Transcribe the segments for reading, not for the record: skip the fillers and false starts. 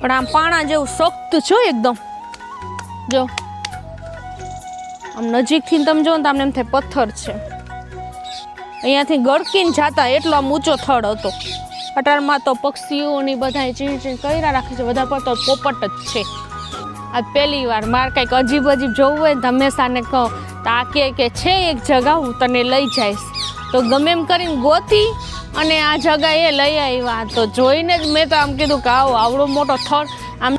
પણ આમ પાણા જેવું સખ્ત છે એકદમ. જો આમ નજીકથી તમે જો ને તમને એમ થાય પથ્થર છે. અહીંયાથી ગળકીને જાતા એટલો આમ ઊંચો થડ હતો. અટારમાં તો પક્ષીઓની બધા ચીણ કર્યા રાખે છે, વધારે પડતો પોપટ જ છે. આ પહેલી વાર મારે કંઈક અજીબ જોવું હોય ને હંમેશા ને કહો તો આ કે છે એક જગા હું તને લઈ જઈશ, તો ગમે એમ કરીને ગોતી અને આ જગાએ લઈ આવ્યા. તો જોઈને જ મેં તો આમ કીધું કે આવો આવડો મોટો થડ આમ.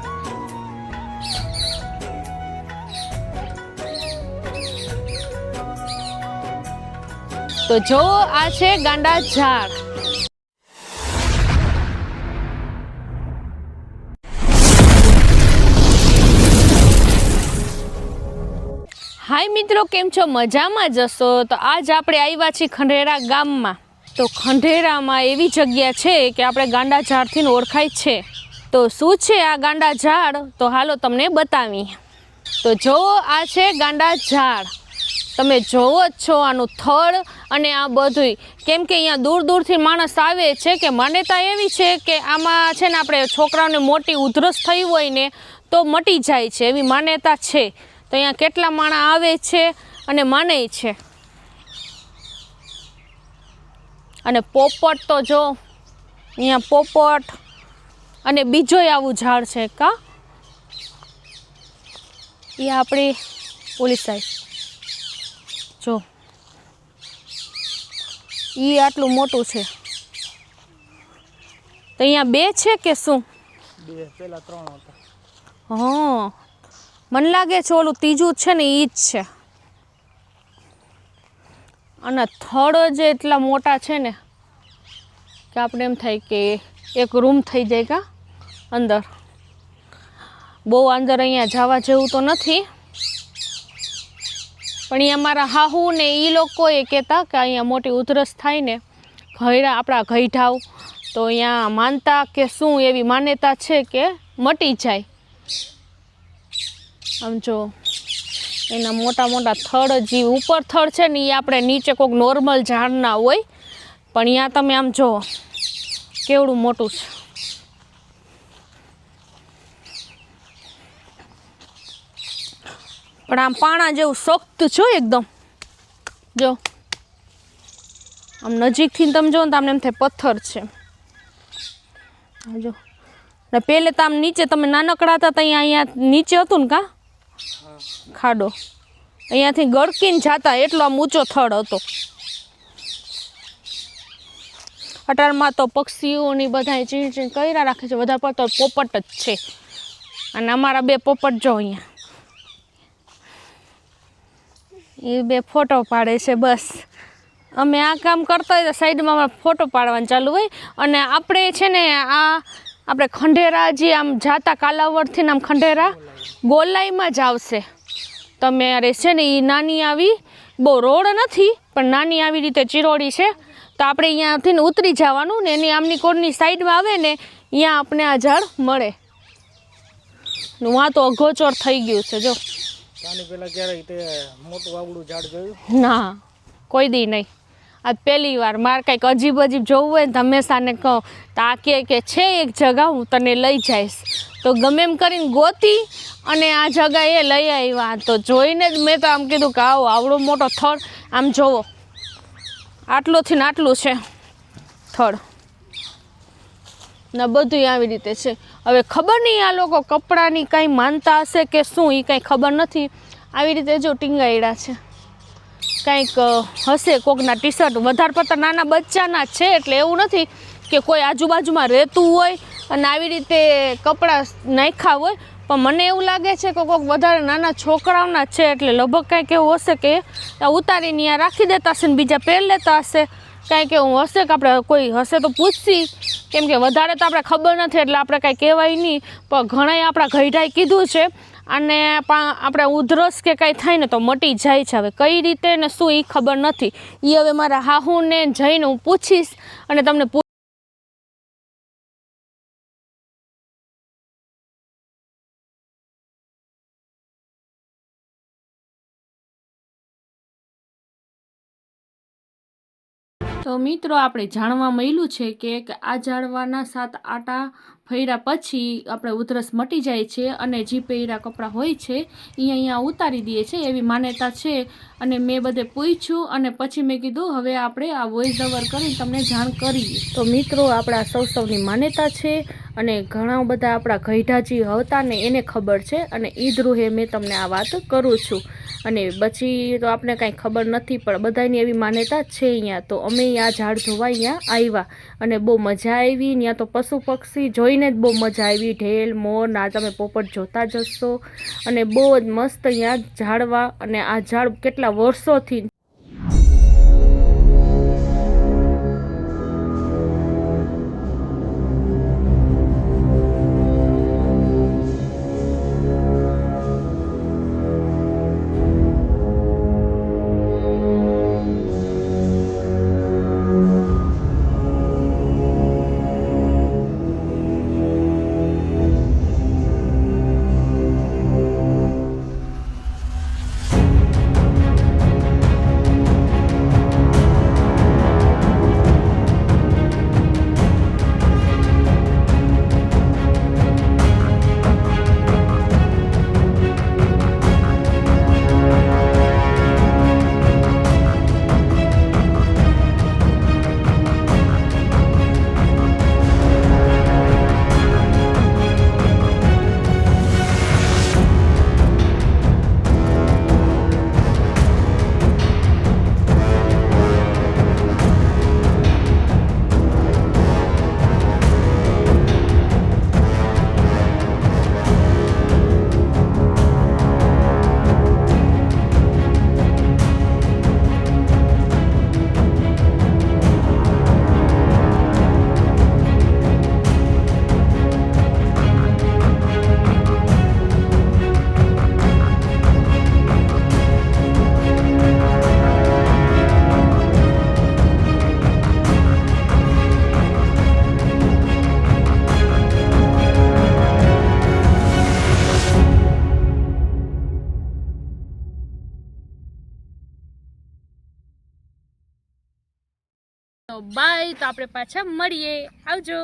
તો જો આ છે ગાંડા ઝાડ. હાય મિત્રો, કેમ છો? મજામાં જશો? તો આજ આપણે આવ્યા છીએ ખંડેરા ગામમાં. તો ખંડેરામાં એવી જગ્યા છે કે આપણે ગાંડા ઝાડથી ઓળખાય છે. તો શું છે આ ગાંડા ઝાડ? તો હાલો તમને બતાવી. તો જો આ છે ગાંડા ઝાડ. તમે જોવો જ છો આનું થડ અને આ બધું. કેમ કે અહીંયા દૂર દૂરથી માણસ આવે છે કે માન્યતા એવી છે કે આમાં છે ને આપણે છોકરાઓને મોટી ઉધરસ થઈ હોય ને તો મટી જાય છે, એવી માન્યતા છે. તો અહીંયા કેટલા માણસ આવે છે અને માને છે. અને પોપટ તો જો અહીંયા પોપટ અને બીજોય આવું ઝાડ છે કા એ આપણી પોલીસ સાહેબ જો ઈ આટલું મોટું છે. તો અહીંયા બે છે કે શું? બે, પેલા 3 હતા. હા, મને લાગે છે ઓલું ત્રીજું છે ને ઈ જ છે. અને થડ જે એટલા મોટા છે ને કે આપણે એમ થાય કે એક રૂમ થઈ જાય કા અંદર. બહુ અંદર અહીંયા જવા જેવું તો નથી, પણ અહીંયા મારા હાહુ ને એ લોકોએ કહેતા કે અહીંયા મોટી ઉધરસ થાય ને ઘયડા આપણા ઘઈઢાવ તો અહીંયા માનતા કે શું એવી માન્યતા છે કે મટી જાય. આમ જો એના મોટા મોટા થડ જે ઉપર થડ છે ને એ આપણે નીચે કોઈક નોર્મલ ઝાડના હોય, પણ અહીંયા તમે આમ જો કેવડું મોટું છે. પણ આમ પાણા જેવું સખ્ત છે એકદમ. જો આમ નજીકથી તમે જો ને તમને એમ થાય પથ્થર છે. જો ને પહેલે તો આમ નીચે તમે નાનકડા હતા તો અહીંયા નીચે હતું ને કા ખાડો, અહીંયાથી ગળકીને જાતા એટલો આમ ઊંચો થડ હતો. અટારમાં તો પક્ષીઓની બધા ચીણ કર્યા રાખે છે, વધારે પડતો પોપટ જ છે. અને અમારા 2 પોપટ જો અહીંયા એ 2 ફોટો પાડે છે. બસ અમે આ કામ કરતા હોય તો સાઈડમાં અમારે ફોટો પાડવાનું ચાલુ હોય. અને આપણે છે ને આ આપણે ખંડેરા જે આમ જાતા કાલાવડથી આમ ખંડેરા ગોલાઈમાં જ આવશે. તમે અરે છે ને એ નાની આવી બહુ રોડ નથી પણ નાની આવી રીતે ચિરોડી છે. તો આપણે અહીંયાથી ઉતરી જવાનું ને એની આમની કોરની સાઈડમાં આવે ને અહીંયા આપણે આ ઝાડ મળે. વાં તો અઘોચોર થઈ ગયું છે. જો આની પેલા ક્યારેય તે મોટું આવડું ઝાડ જોયું? ના, કોઈ દી નહીં. આ પહેલી વાર મારે કંઈક અજીબ જોવું હોય ને હંમેશા ને કહો તો આ કે છે એક જગા હું તને લઈ જઈશ, તો ગમે એમ કરીને ગોતી અને આ જગાએ લઈ આવ્યા. તો જોઈને જ મેં તો આમ કીધું કે આવો આવડો મોટો થડ આમ જોવો આટલુંથી ને આટલું છે થડ ને બધું આવી રીતે છે. હવે ખબર નહીં આ લોકો કપડાની કાંઈ માનતા હશે કે શું એ કાંઈ ખબર નથી. આવી રીતે જો ટીંગાયડા છે, કંઈક હશે કોકના ટી શર્ટ. વધારે પડતા નાના બચ્ચાના છે એટલે એવું નથી કે કોઈ આજુબાજુમાં રહેતું હોય અને આવી રીતે કપડાં નાખ્યા હોય, પણ મને એવું લાગે છે કે કોઈક વધારે નાના છોકરાઓના છે એટલે લગભગ કાંઈક એવું હશે કે ઉતારીને અહીંયા રાખી દેતા હશે ને બીજા પહેરી લેતા હશે. કાંઈક એવું હશે કે આપણે કોઈ હશે તો પૂછશી, કેમ કે વધારે તો આપણે ખબર નથી એટલે આપણે કાંઈ કહેવાય નહીં. પણ ઘણાએ આપણા ઘઈઢાએ કીધું છે અને આપણે ઉધરસ કે કાંઈ થાય ને તો મટી જાય છે. હવે કઈ રીતે ને શું એ ખબર નથી. એ હવે મારા હાહુને જઈને હું પૂછીશ અને તમને તો મિત્રો આપણે જાણવા મળ્યું છે કે આ ઝાડવાના 7 આટા ફર્યા પછી આપણે ઉધરસ મટી જાય છે અને જે પહેર્યા કપડાં હોય છે એ અહીંયા ઉતારી દે છે એવી માન્યતા છે. અને મેં બધે પૂછ્યું અને પછી મેં કીધું હવે આપણે આ વોઇસ ઓવર કરીને તમને જાણ કરીએ. તો મિત્રો આપણા સૌની માન્યતા છે અને ઘણા બધા આપણા ગઈઢાજી હતા ને એને ખબર છે અને ઈ દ્રુહે મેં તમને આ વાત કરું છું. અને પછી તો આપણે કાંઈ ખબર નથી પણ બધાની એવી માન્યતા છે અહીંયા. તો અમે આ ઝાડ જોવા અહીંયા આવ્યા અને બહુ મજા આવી. ત્યાં તો પશુ પક્ષી જોઈને જ બહુ મજા આવી. ઢેલ મોર ના તમે પોપટ જોતા જશો અને બહુ જ મસ્ત અહીંયા ઝાડવા અને આ ઝાડ કેટલા વર્ષોથી બાય. તો આપણે પાછા મળીએ. આવજો.